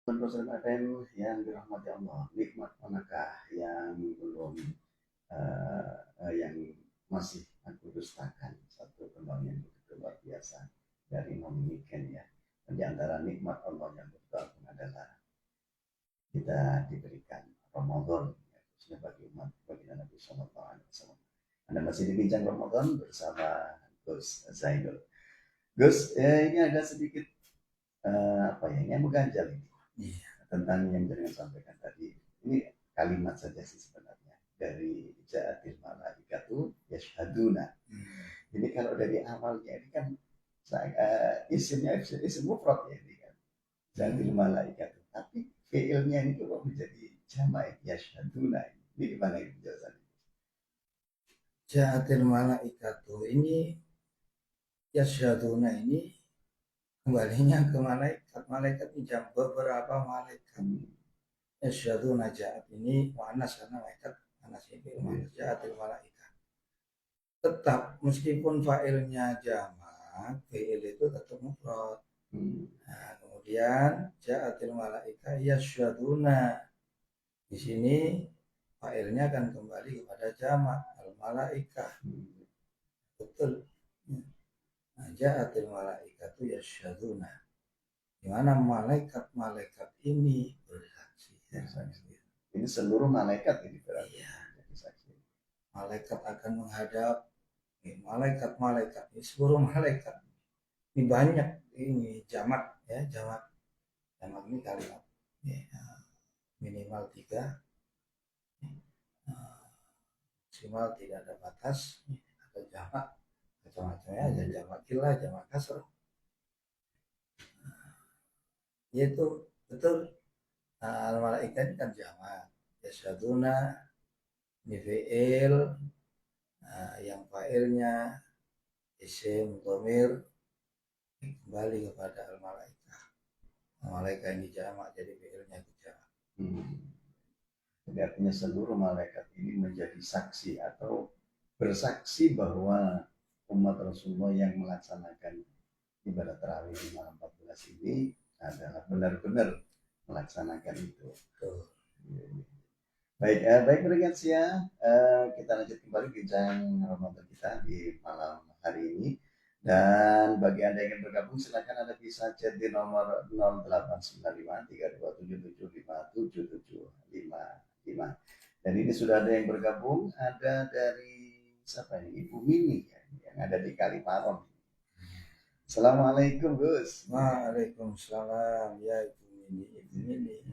Pesan FM yang dirahmati Allah, nikmat manakah yang belum yang masih aku dustakan? Satu kembang yang begitu luar biasa dari memikirkan ya. Di antara nikmat Allah yang betul adalah kita diberikan Ramadan ya, khususnya bagi umat bagi Nabi Sallallahu Alaihi Wasallam. Anda masih dibincang Ramadan bersama Gus Zainul. Gus, ini agak sedikit apa ya, yang mengganjal ini. Iya. Tentang yang jangan sampaikan tadi. Ini kalimat saja sih sebenarnya dari ja'atil malaikatu yashhaduna. Ini kalau dari awalnya ini kan isimnya isim mufrad ya ini kan. Ja'atil malaikatu. Tapi fiilnya ini kok menjadi jamak yashhaduna. Ini gimana ini penjelasannya? Ja'atil malaikatu ini yasyaduna ini kembalinya ke malaikat. Malaikat ini beberapa malaikat. Yasyaduna ja'at ini mu'annas karena malaikat mu'annas ini mu'annas ja'atil malaikat. Tetap meskipun fa'ilnya jamak, fi'il itu tetap mufrad. Nah, kemudian ja'atil malaikat yasyaduna. Di sini fa'ilnya akan kembali kepada jamak al-malaikah. Betul. Nah, ja'atil malaikatu yasyaduna. Di mana malaikat-malaikat ini bersaksi. Ini seluruh malaikat ini berarti. Iya. Malaikat akan menghadap malaikat-malaikat ini seluruh malaikat. Ini banyak ini jamak ya, jamak ini kalimat ya, minimal 3, maksimal tidak ada batas atau jamak macam-macamnya aja, jamak kilah, jamak kasar. Yaitu betul al-malaikat kan jamak yasyaduna ini fi'il yang fa'ilnya isim dhamir kembali kepada al-malaikah. Malaikah ini jamak jadi fi'ilnya itu jamak. Jadi artinya seluruh malaikat ini menjadi saksi atau bersaksi bahwa umat Rasulullah yang melaksanakan ibadah tarawih di malam 14 ini adalah benar-benar melaksanakan itu. Baik, baik rekan ya, kita lanjut kembali bincang Ramadan kita di malam hari ini. Dan bagi Anda yang ingin bergabung, silakan Anda bisa chat di nomor 0895 327 5775. Dan ini sudah ada yang bergabung, ada dari siapa ini? Ibu Mini ya, yang ada di Kalimaron. Assalamualaikum Gus. Waalaikumsalam ya Ibu Mini.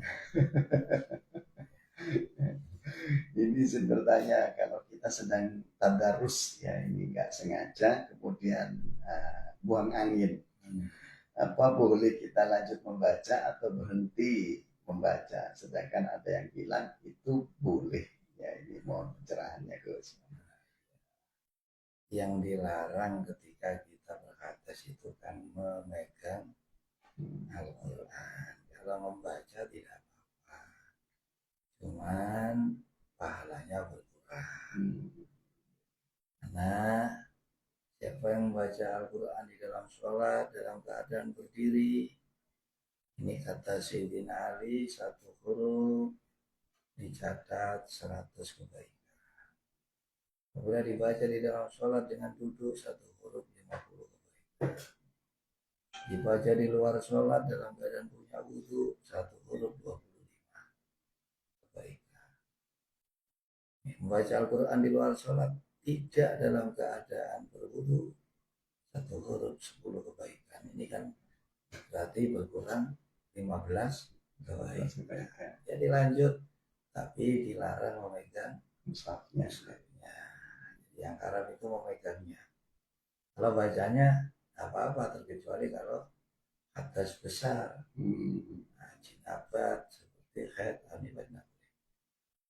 Ini saya bertanya, kalau kita sedang tadarus ya, ini nggak sengaja kemudian buang angin, apa boleh kita lanjut membaca atau berhenti membaca? Sedangkan ada yang bilang itu boleh. Ya ini mohon pencerahannya Gus. Yang dilarang ketika kita berhadas itu kan memegang Al-Quran. Kalau membaca tidak apa-apa, cuman pahalanya berkurang. Karena siapa yang membaca Al-Quran di dalam sholat dalam keadaan berdiri, ini kata Sayyidina Ali, satu huruf dicatat 100 kebaikan. Kemudian dibaca di dalam sholat dengan duduk, satu huruf 50 kebaikan. Dibaca di luar sholat dalam keadaan punya wudhu, satu huruf 25 kebaikan. Membaca Al-Quran di luar sholat tidak dalam keadaan berwudhu, satu huruf 10 kebaikan. Ini kan berarti berkurang 15 kebaikan. Jadi lanjut, tapi dilarang memegang mushafnya. Yang haram itu memegangnya. Kalau bacanya apa-apa, terkecuali kalau atas besar, jinabat seperti haid, anibat,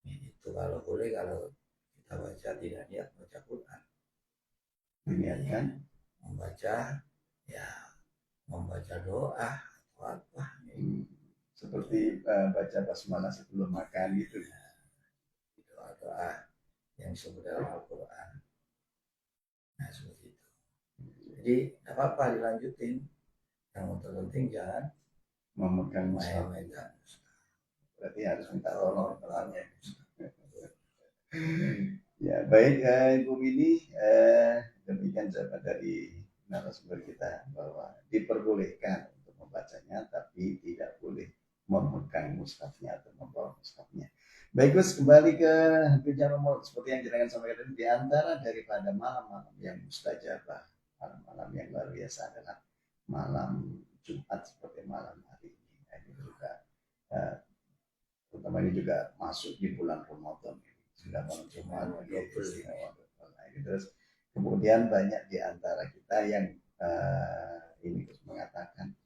itu kalau boleh, kalau kita baca tidak niat baca Quran, Diniatkan membaca ya membaca doa atau apa, seperti baca basmalah sebelum makan gitu. Doa-doa yang disebut dalam Al-Quran. Nah seperti itu. Jadi apa-apa dilanjutin. Yang terpenting jangan memegang mushaf. memegang. Berarti harus minta tolong temannya. Betul. Ya, baik Ibu Mini, demikian jawaban dari narasumber kita bahwa diperbolehkan untuk membacanya, tapi tidak boleh memegang mushafnya atau membawa mushafnya. Baik Gus, kembali ke bicara seperti yang jenengan sampaikan tadi, di antara daripada malam-malam yang mustajabah, malam-malam yang luar biasa adalah malam Jumat seperti malam hari ini. Nah, ini juga terutama ini juga masuk di bulan Ramadan. Sudah malam Jumat, nah, ini terus kemudian banyak di antara kita yang ini terus mengatakan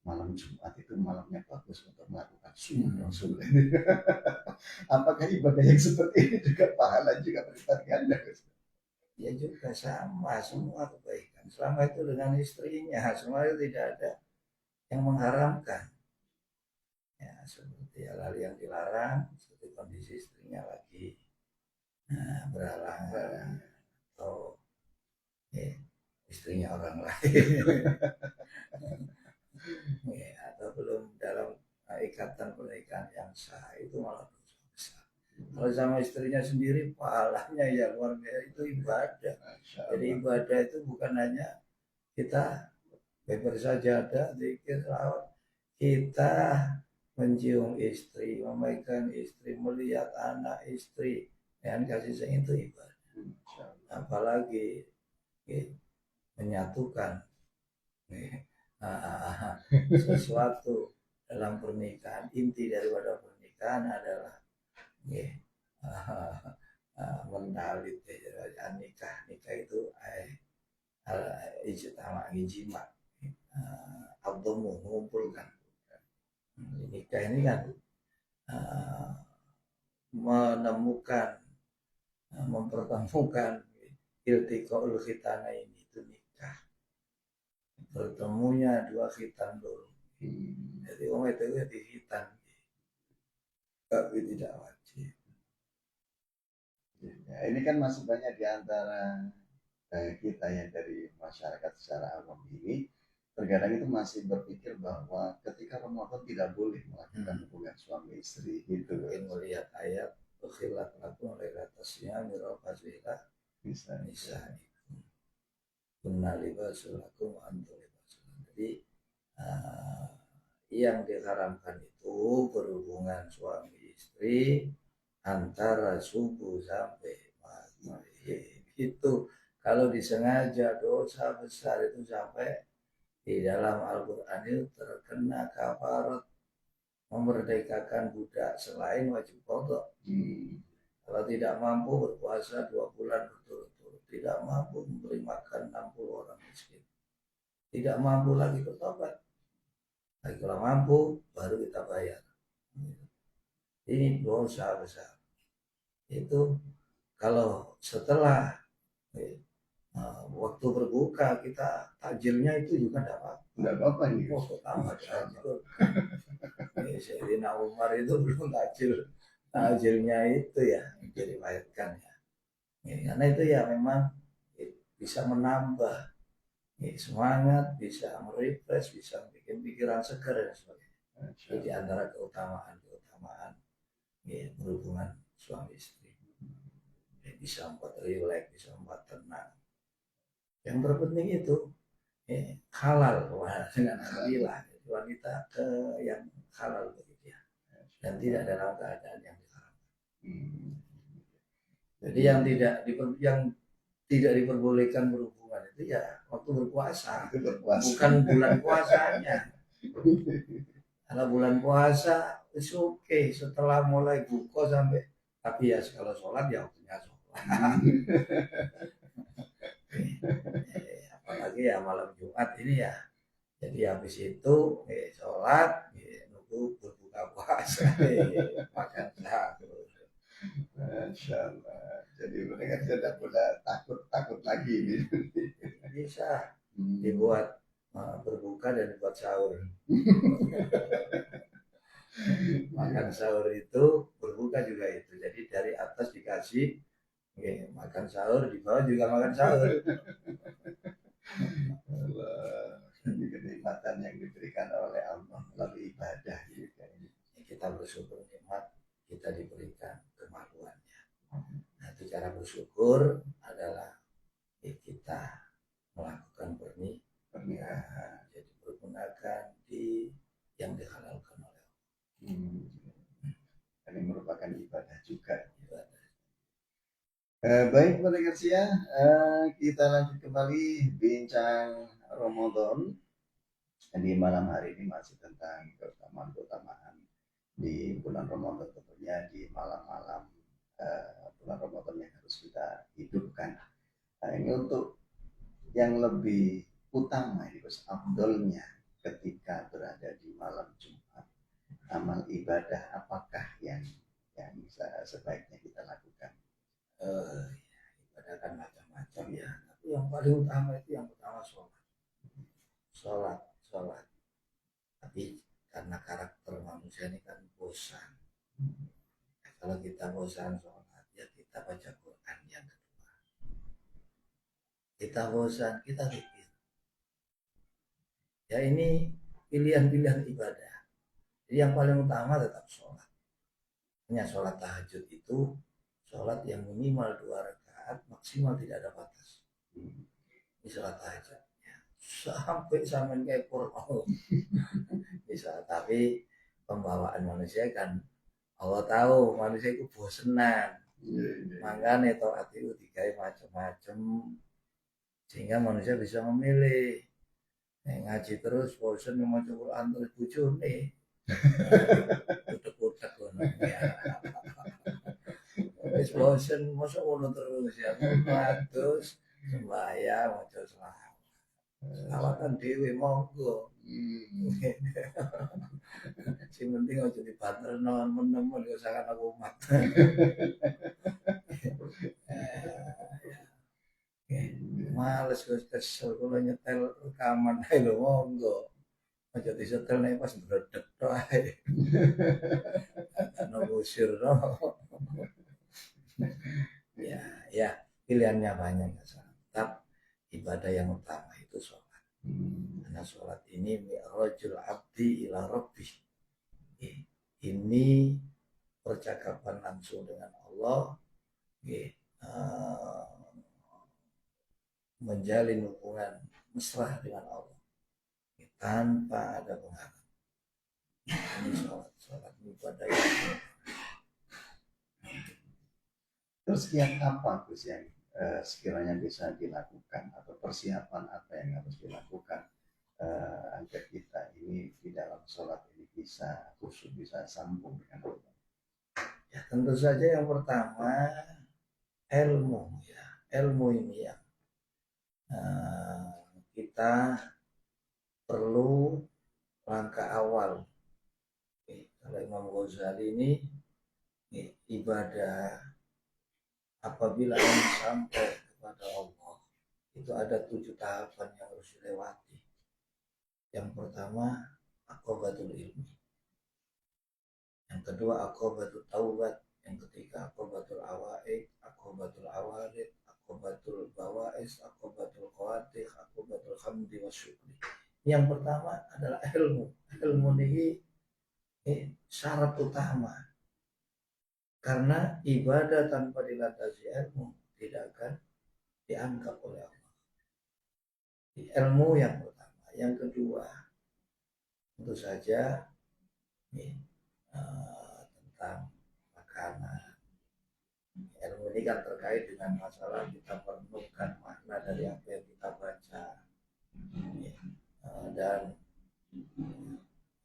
malam Jumat itu malamnya bagus untuk melakukan sunnah Rasul. Apakah ibadah yang seperti ini juga pahala juga berlipat ganda? Ya juga sama, semua kebaikan selama itu dengan istrinya, semua itu tidak ada yang mengharamkan. Ya seperti hal-hal yang dilarang, seperti kondisi istrinya lagi berhalangan atau istrinya orang lain ya, atau belum dalam ikatan pernikahan yang sah, itu malah dosa besar. Kalau sama istrinya sendiri pahalanya ya luar biasa, itu ibadah. Jadi ibadah itu bukan hanya kita bersajadah, zikir, selawat, kita mencium istri, memegang istri, melihat anak istri dengan kasih sayang, itu ibadah. Apalagi menyatukan sesuatu dalam pernikahan. Inti daripada pernikahan adalah mendalit nikah. Nikah itu ijtama, ijma, abdomu, mengumpulkan. Nikah ini kan menemukan, mempertemukan iltiqaul khitana ini, itu nikah. Bertemunya dua khitan dulu. Jadi orang itu dihitan, tapi tidak wajib. Ya, ini kan masih banyak di antara kita yang dari masyarakat secara awam ini terkadang itu masih berpikir bahwa ketika Ramadan tidak boleh melakukan hubungan suami istri gitu. Mungkin melihat ayat ukhilat lakum lailatasya mirafasila bisa kunna libasul lakum wa antum libasul. Jadi yang diharamkan itu berhubungan suami istri antara subuh sampai maghrib. Itu kalau disengaja dosa besar, itu sampai di dalam Al-Quran itu terkena kafarat memerdekakan budak selain wajib qadha. Kalau tidak mampu berpuasa 2 bulan berturut-turut, tidak mampu memberi makan 60 orang miskin, tidak mampu lagi bertobat. Lagi kalau mampu baru kita bayar. Ini dosa besar. Itu kalau setelah waktu berbuka kita takjilnya itu juga tidak apa-apa nih. Oh, pertama takjil. Sayyidina Umar itu belum takjilnya itu ya diriwayatkan ya. Karena itu ya memang bisa menambah semangat, bisa merefresh, bisa bikin pikiran segar dan sebagainya. Jadi antara keutamaan berhubungan suami istri, bisa membuat rileks, bisa membuat tenang. Yang terpenting itu halal, dengan alhamdulillah wanita yang halal bagi dia dan tidak dalam keadaan yang diharamkan. Jadi yang tidak diperbolehkan berhubungan itu ya waktu berpuasa, bukan bulan puasanya. Kalau bulan puasa itu oke, setelah mulai buka sampai, tapi ya kalau sholat ya waktunya sholat. Apalagi ya malam Jumat ini ya, jadi habis itu sholat, nunggu berbuka puasa, makan sahur. Masya Allah. Jadi mereka tidak boleh takut lagi ini. Bisa dibuat berbuka dan dibuat sahur. Makan sahur itu, berbuka juga itu. Jadi dari atas dikasih makan sahur, di bawah juga makan sahur. Ini kenikmatan yang diberikan oleh Allah melalui ibadah juga ini. Kita bersyukur nikmat kita diberikan kemaluannya. Nah, itu cara bersyukur adalah kita melakukan pernikahan. Jadi pergunakan di yang dihalalkan oleh Allah. Ini merupakan ibadah juga. Baik pendengar ya, kita lanjut kembali bincang Ramadan. Di malam hari ini masih tentang keutamaan di bulan Ramadan, tentunya di malam-malam bulan Ramadan yang harus kita hidupkan. Nah, ini untuk yang lebih utama, ini afdolnya ketika berada di malam Jumat, amal ibadah apakah yang sebaiknya kita lakukan? Ibadah kan macam-macam ya, tapi yang paling utama itu yang pertama sholat. Tapi karena karakter manusia ini kan bosan. Kalau kita bosan sholat, ya kita baca Quran yang kedua. Kita bosan, kita zikir. Ya ini pilihan-pilihan ibadah. Jadi yang paling utama tetap sholat. Hanya sholat tahajud itu sholat yang minimal 2 rakaat, maksimal tidak ada batas. Ini sholat tahajud. Ya, sampai kayak Quran. Bisa, tapi pembawaan manusia kan Allah tahu manusia itu bosenan. Makanya taat itu digawe macam-macam sehingga manusia bisa memilih. Ngaji terus bosen mau Quran terus bojone. Utek-utek ngono ya. Wis bosen mosok ngono terus ya. Terus sembahyang maca selawat. Selawatan dhewe monggo. Sing penting aja dibanterno men-men yo sangat aku umat. Males wis kesel kula nyetel rekaman ae lho monggo. Aja disetel nek pas bredeg tok ae. Ana ngusir no. Ya, pilihannya banyak ya. Tetap ibadah yang utama itu sholat. Karena sholat ini mi'rajul abdi ila rabbih. Ini percakapan langsung dengan Allah. Menjalin hubungan mesra dengan Allah tanpa ada penghalang. Ini sholat ibadah yang terus yang apa Gus yang sekiranya bisa dilakukan atau persiapan apa yang harus dilakukan agar kita ini di dalam sholat ini bisa khusyuk, bisa sambung dengan Allah? Ya tentu saja yang pertama ilmu ya, ilmu ini ya. Kita perlu langkah awal. Kalau Imam Ghazali ini ibadah apabila ingin sampai kepada Allah itu ada 7 tahapan yang harus dilewati. Yang pertama aqobatul ilmi, yang kedua aqobatul taubat, yang ketiga aqobatul awaid, aqobatul awarid, aqobatul bawais, aqobatul qawatik, aqobatul hamdi wa syukri. Yang pertama adalah ilmu. Ilmu ini syarat utama. Karena ibadah tanpa dilandasi ilmu tidak akan dianggap oleh Allah. Ilmu yang pertama. Yang kedua, tentu saja tentang makanan. Ilmu ini kan terkait dengan masalah kita merenungkan makna dari apa yang kita baca. Dan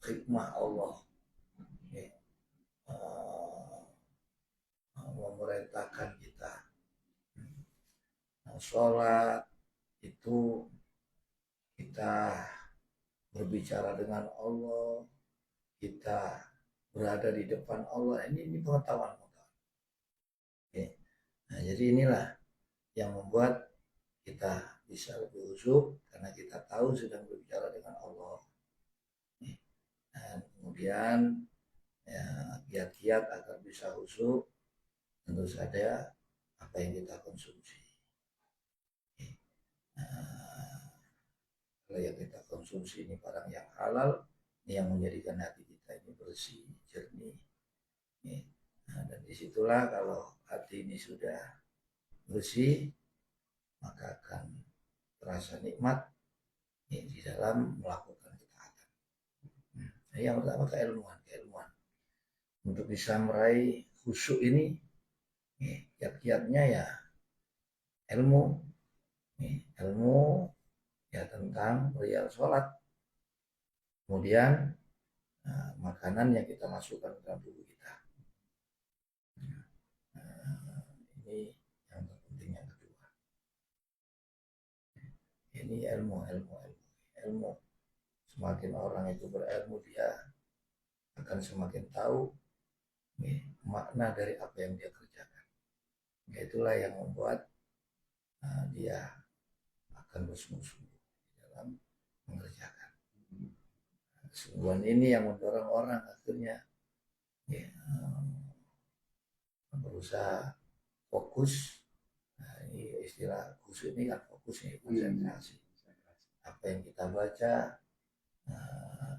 hikmah Allah memerintahkan kita. Sholat itu kita berbicara dengan Allah, kita berada di depan Allah. Ini pengetahuan. Nah, jadi inilah yang membuat kita bisa lebih khusyuk karena kita tahu sedang berbicara dengan Allah. Dan kemudian ya, kiat-kiat agar bisa khusyuk tentu saja apa yang kita konsumsi. Kalau yang kita konsumsi ini barang yang halal, yang menjadikan hati kita ini bersih, jernih. Nah, dan disitulah kalau hati ini sudah bersih, maka akan terasa nikmat di dalam melakukan ketaatan. Nah, yang pertama keilmuan. Untuk bisa meraih khusyuk ini, kiat-kiatnya ya ilmu, ya tentang perihal sholat. Kemudian makanan yang kita masukkan ke dalam tubuh kita. Ini yang terpenting yang kedua. Ini ilmu. Semakin orang itu berilmu, dia akan semakin tahu makna dari apa yang dia kerjakan. Itulah yang membuat dia akan bersungguh-sungguh dalam mengerjakan. Kesungguhan ini yang mendorong orang akhirnya berusaha fokus. Nah, ini istilah khusus ini kan fokusnya konsentrasi. Apa yang kita baca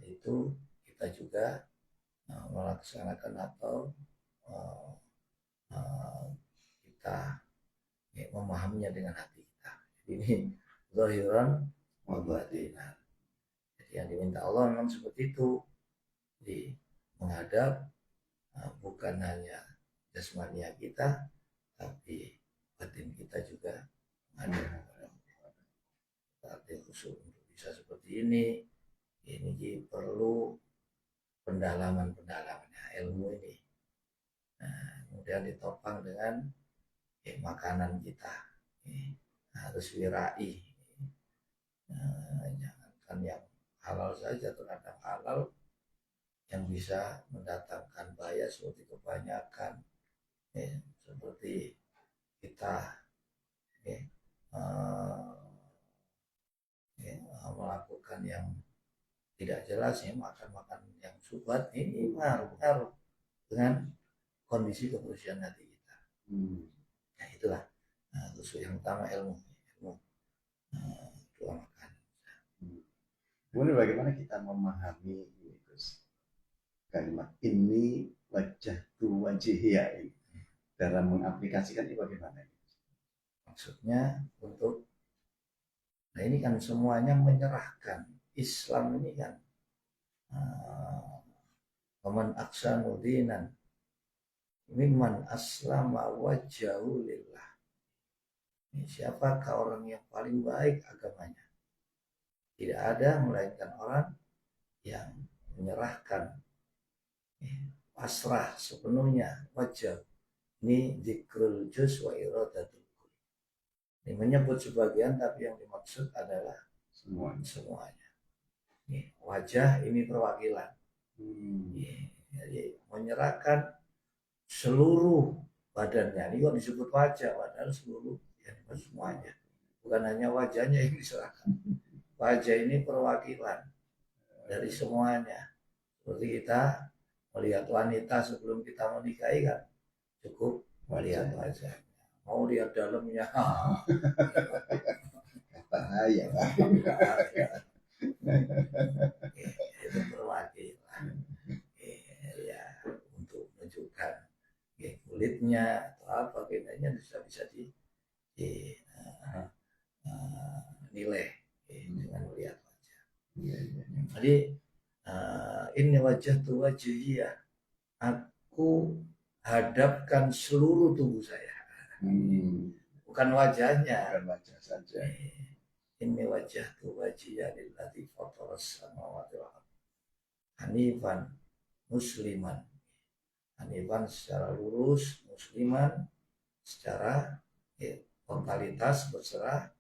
itu kita juga melaksanakan atau kita memahaminya dengan hati kita. Jadi ini zahiran wa batinan. Jadi yang diminta Allah memang seperti itu. Jadi menghadap bukan hanya jasmania kita, tapi batin kita juga menghadap kepada Allah. Tapi khusus untuk bisa seperti ini perlu pendalamannya ilmu ini. Nah, kemudian ditopang dengan makanan kita, harus wirai. Jangankan yang halal saja, terkadang halal yang bisa mendatangkan bahaya seperti kebanyakan, seperti kita melakukan yang tidak jelas, makan yang subhat, ini ngaruh dengan kondisi kebersihan hati kita. Nah, itulah khusus yang utama ilmu doa makan. Kemudian bagaimana kita memahami kalimat ini wajah tu wajihya ini dalam mengaplikasikan ini bagaimana? Maksudnya untuk, nah ini kan semuanya menyerahkan. Islam ini kan waman ahsanu dinan mimman aslama wajhahu lillah. Siapakah orang yang paling baik agamanya? Tidak ada melainkan orang yang menyerahkan pasrah sepenuhnya wajah. Ini dzikrul juz wa iradatul kull. Ini menyebut sebagian, tapi yang dimaksud adalah semuanya. Wajah ini perwakilan. Jadi menyerahkan seluruh badannya. Ini kok disebut wajah, padahal seluruh semuanya. Bukan hanya wajahnya yang diserahkan. Wajah ini perwakilan dari semuanya. Seperti kita melihat wanita sebelum kita menikahi kan cukup melihat wajahnya. Mau lihat dalamnya bahaya. Itu perwakilan ya, untuk menunjukkan kulitnya atau apa bedanya bisa nilai dengan melihat wajah. Jadi ini wajah tu wajhiyah, aku hadapkan seluruh tubuh saya, bukan wajahnya, bukan wajah saja. Ini wajah tu wajhiyah lillazi fataras samawati wal ardh hanifan musliman. Hanifan secara lurus, musliman secara totalitas berserah,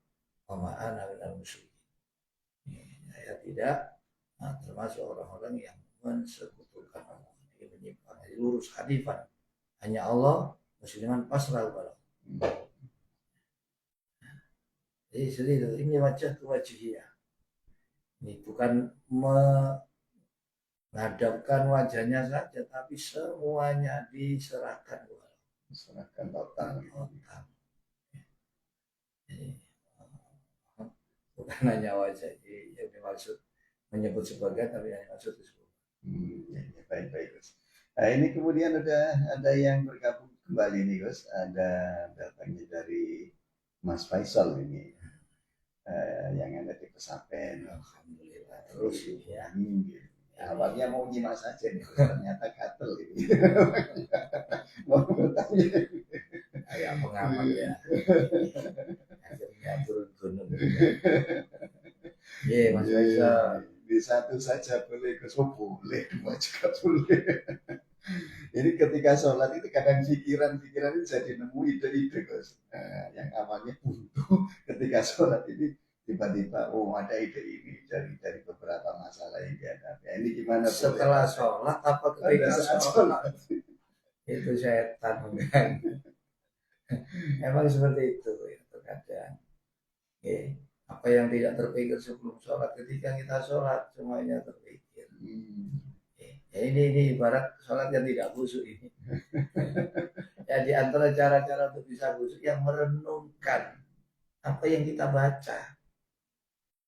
pemahaman minal musyrikin. Saya tidak termasuk orang-orang yang mensekutukan Allah. Ini menyimpang, jadi lurus. Hanifan, hanya Allah, musliman pasrah kepada Allah. Jadi serius, ini wajah tu wajhiyah. Ini bukan menghadapkan wajahnya saja, tapi semuanya diserahkan kepada Allah. Diserahkan total. Jadi, bukan hanya wajah. Jadi yang dimaksud menyebut sebagian tapi yang dimaksud itu. Ya, baik baik Gus. Nah, ini kemudian ada yang bergabung kembali nih Gus. Ada datangnya dari Mas Faisal ini yang ada di Pesapen. Alhamdulillah terus ini ya. Awalnya mau nyimak saja nih, ternyata gatel ini. Mau bertanya. Kayak pengamat ya. Akhirnya turun gunung. Iya Mas Faisal. Di satu saja boleh Gus, boleh, dua juga boleh. Ini ketika sholat itu kadang pikiran-pikiran itu jadi nemu ide-ide Gus. Yang awalnya buntu ketika sholat ini tiba-tiba ada ide ini dari beberapa masalah yang dihadapi. Ini gimana? Setelah sholat apa ketika sholat? Itu setan kan. Emang seperti itu ya terkadang. Apa yang tidak terpikir sebelum sholat, ketika kita sholat semuanya terpikir. Ya ini ibarat sholat yang tidak khusyuk ini. Ya di antara cara-cara untuk bisa khusyuk yang merenungkan apa yang kita baca.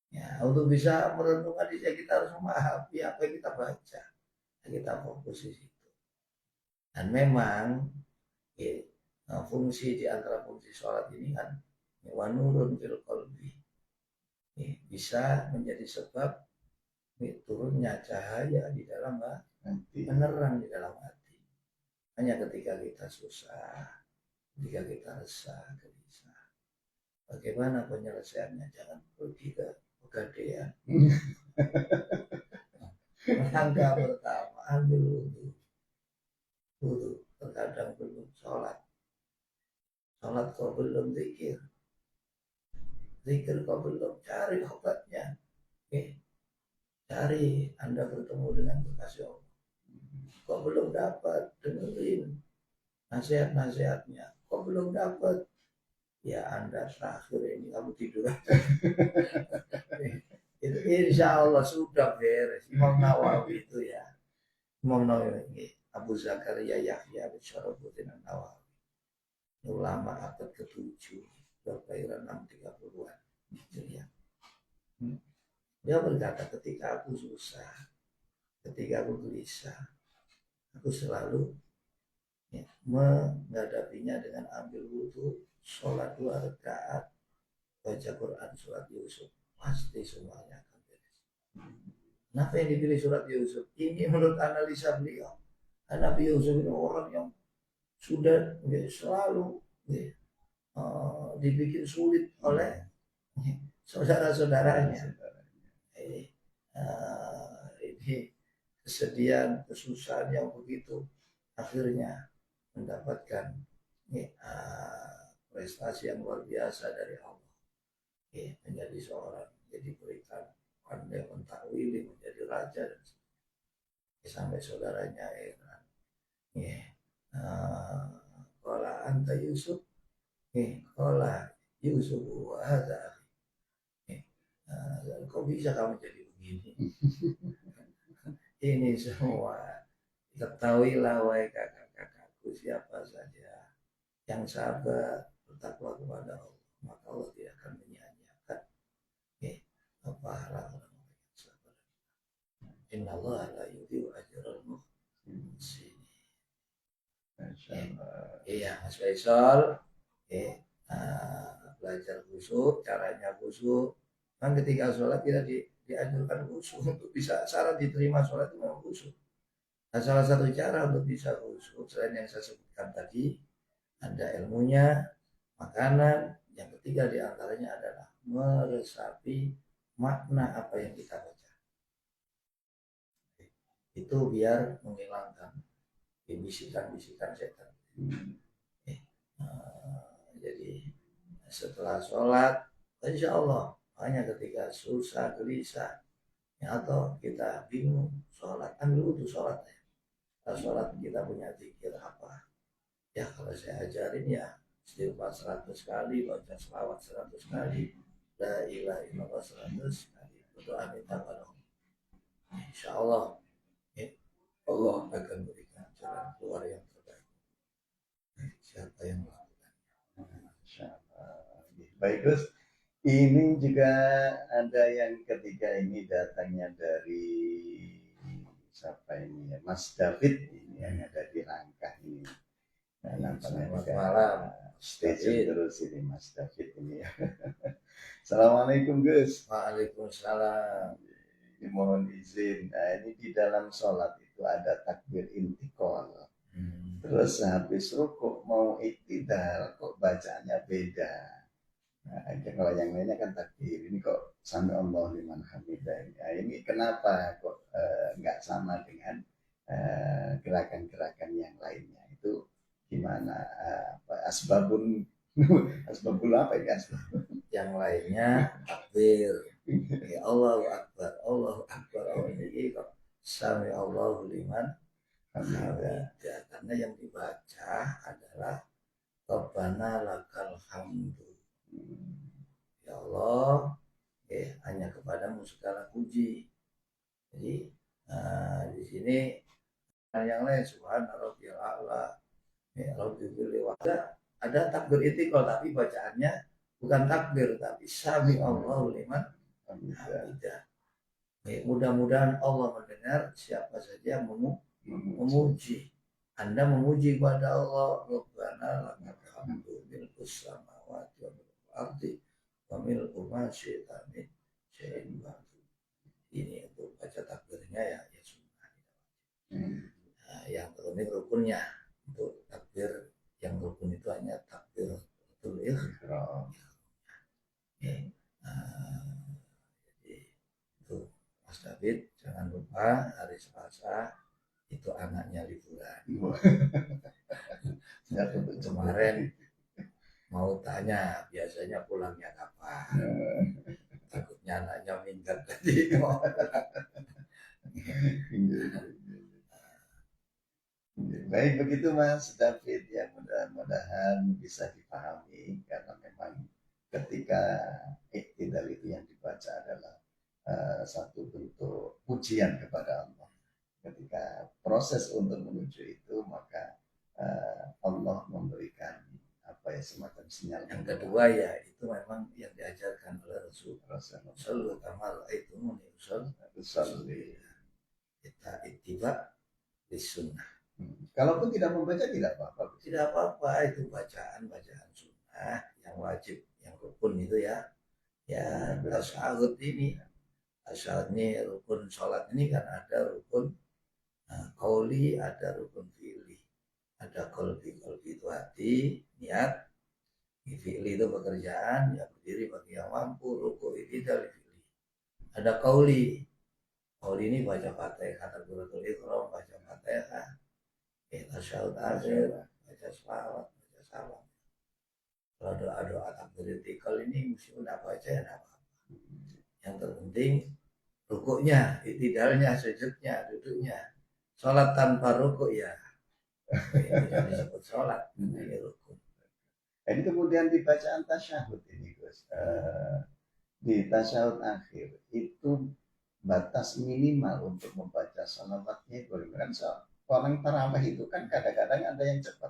Ya, untuk bisa merenungkan itu kita harus memahami apa yang kita baca. Kita fokus di situ. Dan memang fungsi di antara fungsi sholat ini kan wanurun fil qalbi, bisa menjadi sebab turunnya cahaya di dalam hati, penerang di dalam hati. Hanya ketika kita susah, ketika kita resah, gelisah, bagaimana penyelesaiannya? Jangan pergi ke pegadaian. Langkah pertama, ambil wudhu. Wudhu terkadang belum sholat. Sholat kok belum zikir. Zikir kok belum, cari obatnya. Cari Anda bertemu dengan kekasih Allah. Kok belum dapat, dengerin nasihat-nasihatnya. Kok belum dapat, ya Anda terakhir ini kamu tidur. Itu insya Allah sudah beres. Imam Nawawi itu ya, Imam Nawawi, Abu Zakaria Yahya bin Syarafuddin Nawawi, ulama abad ke-7, berkelahiran 630-an. Itu ya. Dia berkata, ketika aku susah, ketika aku gelisah, aku selalu menghadapinya dengan ambil wudhu, sholat 2 rakaat, baca Quran surat Yusuf, pasti semuanya akan beres. Kenapa yang dipilih surat Yusuf? Ini menurut analisa beliau, Nabi Yusuf itu orang yang sudah selalu dibikin sulit oleh saudara-saudaranya. Ini kesedihan, kesusahan yang begitu, akhirnya mendapatkan prestasi yang luar biasa dari Allah. Menjadi seorang, jadi berikan pandai mentakwili, menjadi raja, dan sampai saudaranya heran. Qala anta Yusuf, qala Yusuf wa hadza. Kok bisa kamu jadi begini? Ini semua ketahuilah wahai kakak-kakakku, siapa saja yang sabar bertakwa kepada Allah, maka Allah tidak akan menyanyiakan pahala orang yang sabar. Innallaha la yudhi'u ajral muhsinin. Iya Mas Faisal, belajar khusyuk, caranya khusyuk. Kan ketika sholat kita dianjurkan khusyuk. Untuk bisa syarat diterima sholat itu memang khusyuk. Nah, salah satu cara untuk bisa khusyuk selain yang saya sebutkan tadi, ada ilmunya, makanan. Yang ketiga diantaranya adalah meresapi makna apa yang kita baca. Itu biar menghilangkan bisikan-bisikan setan. Jadi setelah sholat, insya Allah hanya ketika susah, gelisah, atau kita bingung sholat, ambil wudhu sholat ya. Kalau sholat kita punya zikir apa? Ya kalau saya ajarin ya istighfar 100 kali, baca selawat 100 kali, la ilaha illallah 100 kali, berdoa minta pada Allah. Insya Allah Allah akan berikan jalan keluar yang terbaik. Siapa yang melakukan? Baik Gus, Ini juga ada yang ketiga, ini datangnya dari siapa ini ya, Mas David ini yang ada di Rangkah ini. Nah, nampaknya Selamat juga malam, stay tune David. terus ini Mas David ini ya. Assalamualaikum Gus. Waalaikumsalam. Ini mohon izin. Nah, ini di dalam sholat itu ada takbir intikal. Terus habis rukuk mau iktidal kok bacaannya beda. Nah, kalau yang lainnya kan takbir, ini kok sami Allah liman hamidah. Nah, ini kenapa kok nggak sama dengan gerakan-gerakan yang lainnya? Itu gimana? Asbabun asbabul apa ya? Yang lainnya takbir. Ya Allahu Akbar, Allahu Akbar. Oh ini kok sami Allahu liman hamidah. Karena yang dibaca adalah Rabbana lakal hamdu. Ya Allah, hanya kepadamu segala puji. Jadi di sini yang lain subhana rabbiyal a'la, ya rabbil ada takbir itikal tapi bacaannya bukan takbir tapi sami Allahu liman hamidah. Mudah-mudahan Allah mendengar siapa saja yang memuji. Anda memuji kepada Allah, Rabbana lakal hamdu milkus samawati wa milkul ardi wa milku ma syi'ta min syai'in ba'du. Ini untuk baca takbirnya ya sunnah. Nah, yang terpenting rukunnya. Untuk takbir yang rukun itu hanya takbir ihram. Jadi itu Mas David jangan lupa hari Selasa itu anaknya liburan. Kemarin mau tanya biasanya pulangnya kapan, takutnya anaknya minggat tadi. Baik begitu Mas David, ya mudah-mudahan bisa dipahami karena memang ketika iktidal itu yang dibaca adalah satu bentuk pujian kepada Allah. Ketika proses untuk menuju itu maka Allah memberikan apa ya semacam sinyal. Yang kedua ya itu memang yang diajarkan oleh Rasulullah Sallallahu Alaihi Wasallam. Kita ittiba di sunnah. Kalaupun tidak membaca tidak apa-apa. Tidak apa-apa, itu bacaan sunnah yang wajib, yang rukun itu ya. Ya tasyahud ini. Tasyahud ini rukun sholat ini kan ada rukun qauli, ada rukun fi'li. Ada qalbi itu hati, niat. Fi'li itu pekerjaan, ya berdiri bagi yang mampu, ruku itu dari fi'li. Ada qauli. Qauli ini baca Fatihah, takbiratul ihram, baca Fatihah. Tasyahud akhir, baca selawat, baca salam. Kalau doa-doa takbir itikal ini mesti udah baca ya apa-apa. Yang terpenting rukuknya, iktidalnya, sujudnya, duduknya. Sholat tanpa rukuk ya tidak disebut sholat, ini rukun. Jadi kemudian di bacaan tasyahud ini Gus, di tasyahud akhir itu batas minimal untuk membaca salawatnya bagaimana? Orang tarawih itu kan kadang-kadang ada yang cepat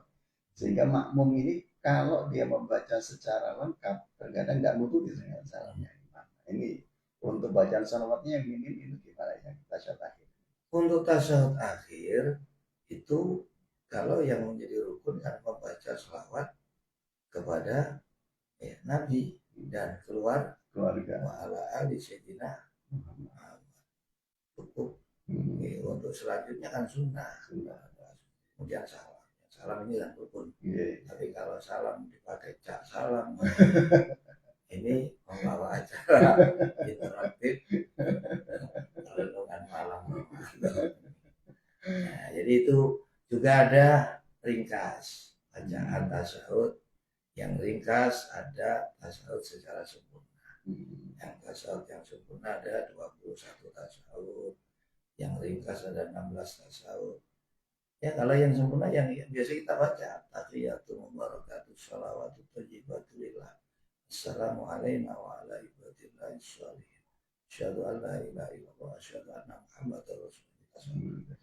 sehingga makmum ini kalau dia membaca secara lengkap terkadang nggak nututi dengan salahnya. Ini untuk bacaan salawatnya yang minim itu gimana ya tasyahud akhir? Untuk tasyahud akhir itu kalau yang menjadi rukun kan membaca salawat kepada Nabi dan keluarga wa'ala ali sayyidina Muhammad. Cukup. Untuk selanjutnya kan sunnah. Kemudian salam ini kan rukun. Tapi kalau salam dipakai cak salam ini membawa acara interaktif renungan malam. Nah, jadi itu juga ada ringkas bacaan tasyahud. Yang ringkas ada tasyahud secara sempurna. Yang tasyahud yang sempurna ada 21 tasyahud. Yang ringkas ada 16 tasyahud. Ya kalau yang sempurna yang biasa kita baca tahiyatul mubarakatuh shalawatu thayyibatu lillah. Assalamualaikum warahmatullahi wabarakatuh. Asyhadu an la ilaha illallah asyhadu anna Muhammadar Rasulullah.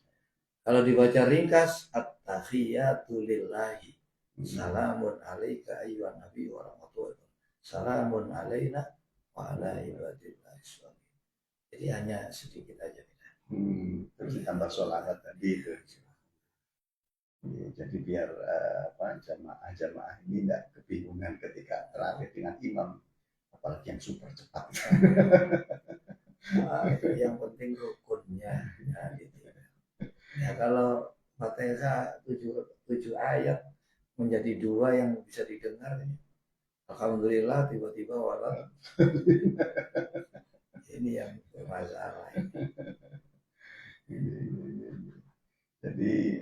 Kalau dibaca ringkas at-tahiyatu lillahi. Salamun alaika ayyuhan nabi wa rahmatullahi. salamun alaina wa ala ibadillah sholihin. Jadi hanya sedikit aja beda. Terus ditambah sholawat tadi itu. Ya, jadi biar jamaah ini tidak kebingungan ketika terawih dengan imam, apalagi yang super cepat. Yang penting rukunnya. Nah, gitu. Ya kalau Fatihah 7 ayat menjadi 2 yang bisa didengar, alhamdulillah tiba-tiba walau ini yang bermasalah ini. Jadi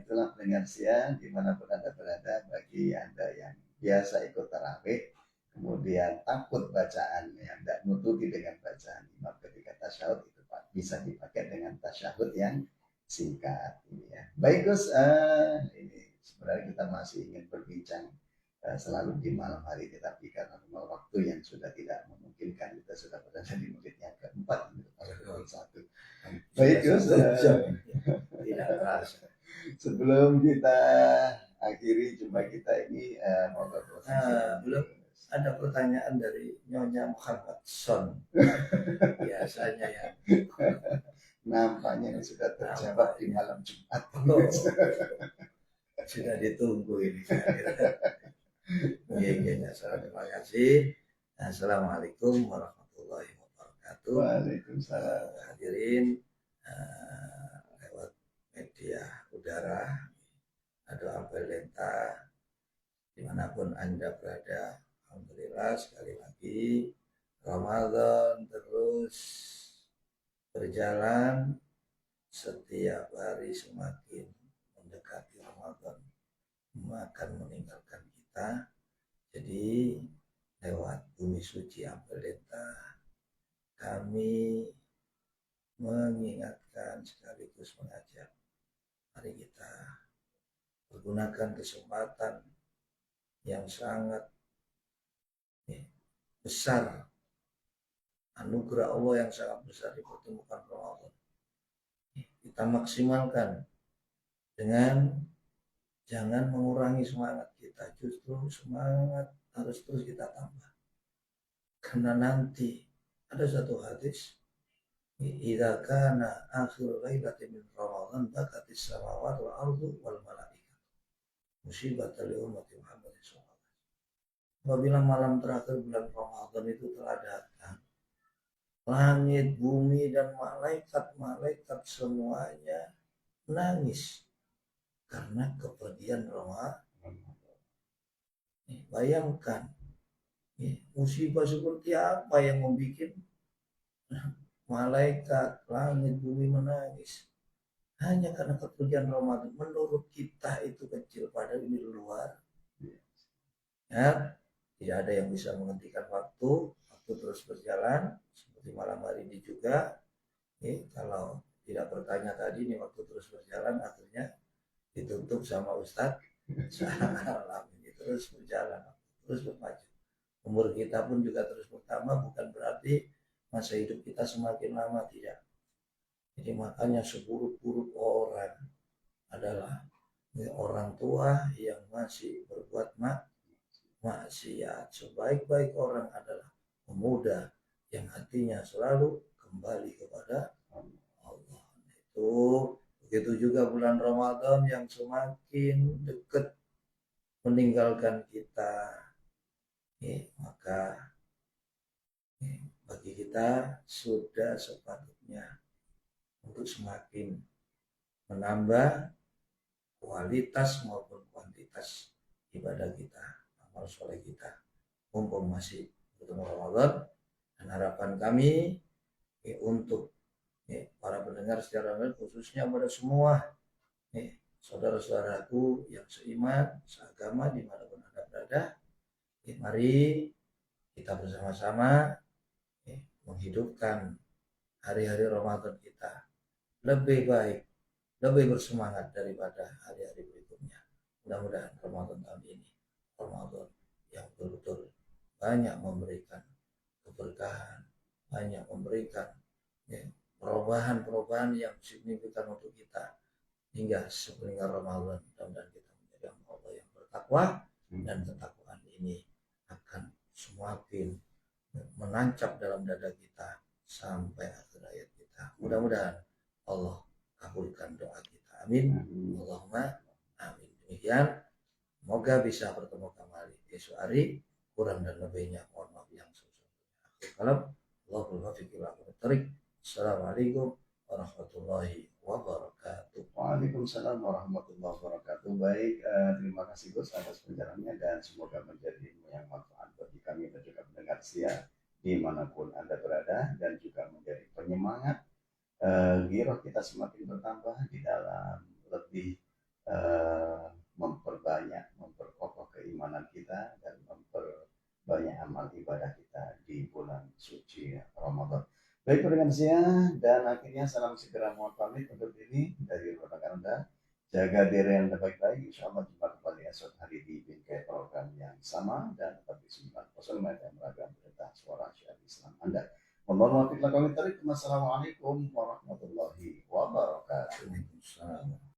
itulah pendengar siang dimanapun Anda berada, bagi Anda yang biasa ikut tarawih kemudian takut bacaan yang tidak nututi dengan bacaan imam ketika tasyahud, itu Pak bisa dipakai dengan tasyahud yang singkat ini ya. Baik Gus, ini sebenarnya kita masih ingin berbincang selalu di malam hari, tetapi karena waktu yang sudah tidak memungkinkan, kita sudah berada di menit yang keempat, satu. Baik Gus, tidak terasa. Sebelum kita akhiri jumpa kita ini, mau belum ada pertanyaan dari Nyonya Muhammad Son. Biasanya ya. Nampaknya sudah terjawab di malam Jumat. Sudah ditunggu ini. Ya, terima kasih. Assalamualaikum warahmatullahi wabarakatuh. Waalaikumsalam. Hadirin lewat media udara, ada Ampelenta, dimanapun Anda berada, alhamdulillah sekali lagi Ramadan terus berjalan, setiap hari semakin mendekati Ramadan akan meninggalkan kita. Jadi lewat bumi suci Ampelenta kami mengingatkan sekaligus mengajak, mari kita menggunakan kesempatan yang sangat besar, anugerah Allah yang sangat besar dipertemukan Ramadan. Kita maksimalkan dengan jangan mengurangi semangat kita, justru semangat harus terus kita tambah. Karena nanti ada satu hadis, idza kana akhir lailatin min Ramadan bakatis samawati wal ardu wal malaikatu musibatan li ummati Muhammad sallallahu alaihi wasallam. Apabila malam terakhir bulan Ramadan itu telah datang, langit, bumi dan malaikat semuanya menangis karena kepergian Ramadan. Bayangkan musibah seperti apa yang membuat malaikat, langit, bumi menangis hanya karena kepergian Ramadan. Menurut kita itu kecil, padahal ini luar. Ya, tidak ada yang bisa menghentikan waktu terus berjalan seperti malam hari ini juga. Kalau tidak bertanya tadi, ini waktu terus berjalan, akhirnya ditutup sama Ustadz. Salam, ini terus berjalan, terus bermaju. Umur kita pun juga terus bertambah, bukan berarti masa hidup kita semakin lama, tidak. Jadi makanya seburuk-buruk orang adalah orang tua yang masih berbuat maksiat. Sebaik-baik orang adalah pemuda yang hatinya selalu kembali kepada Allah. Itu begitu juga bulan Ramadan yang semakin dekat meninggalkan kita, maka bagi kita sudah sepatutnya untuk semakin menambah kualitas maupun kuantitas ibadah kita, amal soleh kita, mumpung masih bertemu Ramadan. Dan harapan kami untuk para pendengar secara umum, khususnya pada semua saudara-saudaraku yang seiman, seagama dimanapun Anda berada, mari kita bersama-sama menghidupkan hari-hari Ramadan kita lebih baik, lebih bersemangat daripada hari-hari berikutnya. Mudah-mudahan Ramadan tahun ini Ramadan yang betul-betul banyak memberikan keberkahan, banyak memberikan perubahan-perubahan yang signifikan untuk kita hingga sepeninggal Ramadan. Mudah-mudahan kita menjadi Allah yang bertakwa, dan ketakwaan ini akan semakin menancap dalam dada kita sampai akhir hayat kita. Mudah-mudahan Allah kabulkan doa kita. Amin. Allahumma amin. Demikian, semoga bisa bertemu kembali esok hari. Kurang dan lebihnya mohon maaf yang sesungguhnya. Kalau Allahul muwaffiq ila aqwamit thoriq. Assalamualaikum warahmatullahi wabarakatuh. Waalaikumsalam warahmatullahi wabarakatuh. Baik, terima kasih Gus atas penjelasannya dan semoga menjadi ilmu yang manfaat bagi kami dan juga pendengar setia dimanapun Anda berada dan juga menjadi penyemangat giroh kita semakin bertambah di dalam lebih memperkokoh keimanan kita dan memperbanyak amal ibadah kita di bulan suci Ramadan. Baik pendengar siang, dan akhirnya salam segera mohon pamit untuk diri dari rekan Anda. Jaga diri Anda baik-baik, insya Allah jumpa kembali esok hari di bingkai program yang sama dan tetap di 9.0 yang beragam berita suara syiar Islam Anda. Wassalamualaikum warahmatullahi wabarakatuh. Waalaikumsalam.